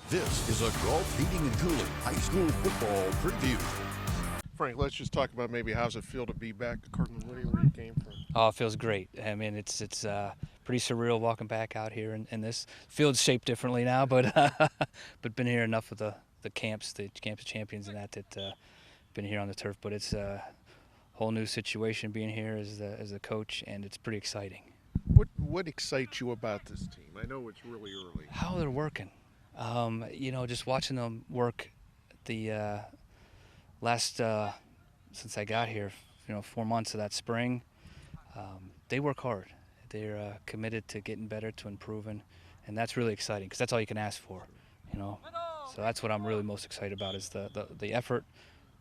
This is a Gault Heating and Cooling High School Football Preview. Frank, let's just talk about maybe how's it feel to be back to Cardinal Mooney where you came from. Oh, it feels great. I mean, it's pretty surreal walking back out here, and this field's shaped differently now, but but been here enough of the camps, the camps of champions, and that been here on the turf. But it's a whole new situation being here as a coach, and it's pretty exciting. What excites you about this team? I know it's really early. How they're working, just watching them work the last since I got here, 4 months of that spring. They work hard. They're committed to getting better, to improving, and that's really exciting because that's all you can ask for, So that's what I'm really most excited about is the effort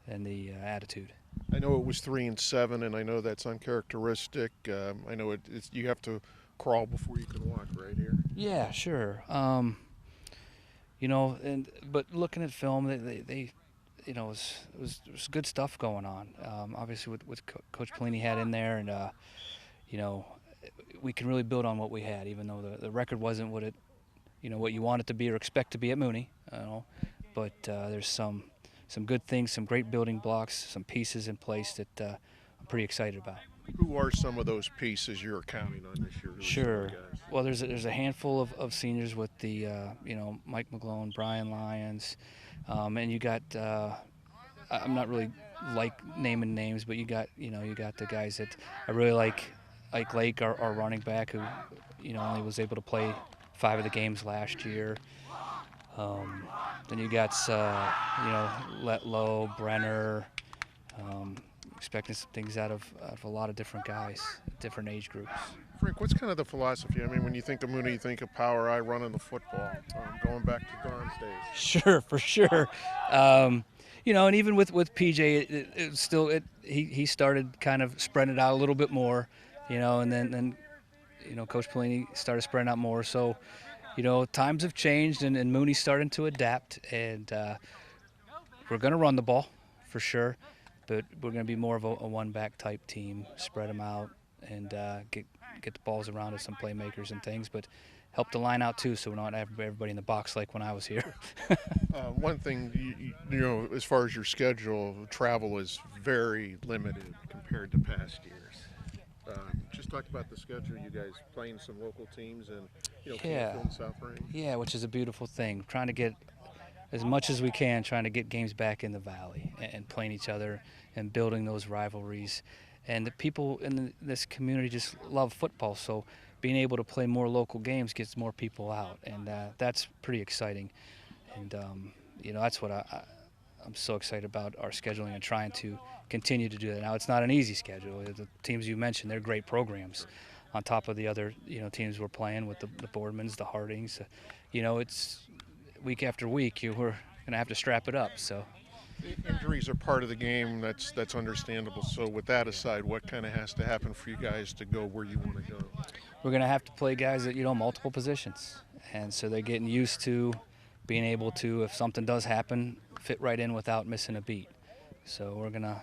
and the attitude. I know it was 3-7, and I know that's uncharacteristic. I know you have to crawl before you can walk right here. Yeah, sure. But looking at film, they it was good stuff going on. Obviously, with Coach Pelini had in there, and we can really build on what we had, even though the record wasn't what what you want it to be or expect to be at Mooney. But there's some good things, some great building blocks, some pieces in place that I'm pretty excited about. Who are some of those pieces you're counting on this year? Sure. Well, there's a handful of seniors with the Mike McGlone, Brian Lyons, and you got I'm not really like naming names, but you got the guys that I really like Lake, our running back, who only was able to play 5 of the games last year. Then you got Letlow, Brenner. Expecting some things out of a lot of different guys, different age groups. Frank, what's kind of the philosophy? I mean, when you think of Mooney, you think of power, eye running the football, going back to Don's days. Sure, for sure. And even with PJ, he started kind of spreading it out a little bit more, and then Coach Pelini started spreading out more. So, times have changed, and Mooney's starting to adapt, and we're going to run the ball for sure. But we're going to be more of a one-back type team, spread them out, and get the balls around to some playmakers and things, but help the line out too, so we're not everybody in the box like when I was here. One thing, as far as your schedule, travel is very limited compared to past years. Just talk about the schedule. You guys playing some local teams and Canfield and South Range. Yeah, which is a beautiful thing. Trying to get as much as we can, trying to get games back in the Valley and playing each other and building those rivalries. And the people in this community just love football, so being able to play more local games gets more people out, and that's pretty exciting. And that's what I'm so excited about our scheduling and trying to continue to do that. Now, it's not an easy schedule. The teams you mentioned, they're great programs on top of the other teams we're playing with, the Boardmans, the Hardings. It's week after week, we're going to have to strap it up. So injuries are part of the game. That's understandable. So with that aside, what kind of has to happen for you guys to go where you want to go? We're going to have to play guys that multiple positions, and so they're getting used to being able to, if something does happen, fit right in without missing a beat. So we're going to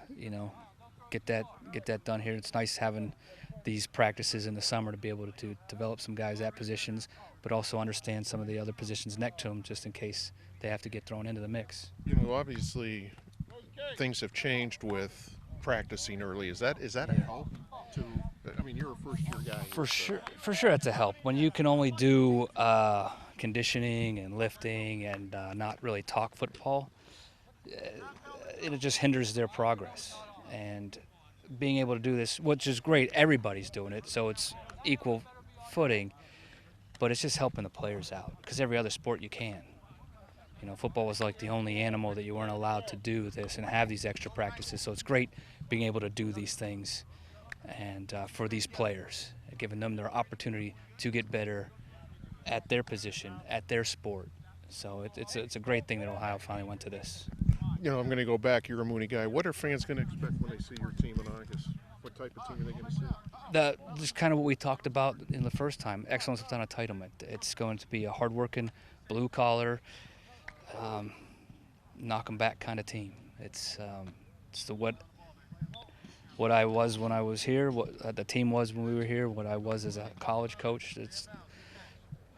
get that done here. It's nice having these practices in the summer to be able to develop some guys at positions, but also understand some of the other positions next to them just in case they have to get thrown into the mix. Obviously things have changed with practicing early. Is that a help to? I mean, you're a first-year guy. For sure, it's a help. When you can only do conditioning and lifting and not really talk football, it just hinders their progress. And being able to do this, which is great, everybody's doing it, so it's equal footing, but it's just helping the players out, because every other sport you can. Football was like the only animal that you weren't allowed to do this and have these extra practices, so it's great being able to do these things and for these players, giving them their opportunity to get better at their position, at their sport. So it's a great thing that Ohio finally went to this. I'm going to go back. You're a Mooney guy. What are fans going to expect when they see your team in August? What type of team are they going to see? Just kind of what we talked about in the first time, excellence without entitlement. It's going to be a hardworking, blue-collar, knock-em-back kind of team. It's what I was when I was here, what the team was when we were here, what I was as a college coach. It's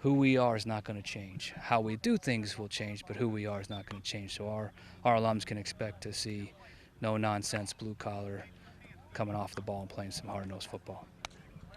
who we are is not going to change. How we do things will change, but who we are is not going to change. So our alums can expect to see no nonsense blue collar coming off the ball and playing some hard-nosed football.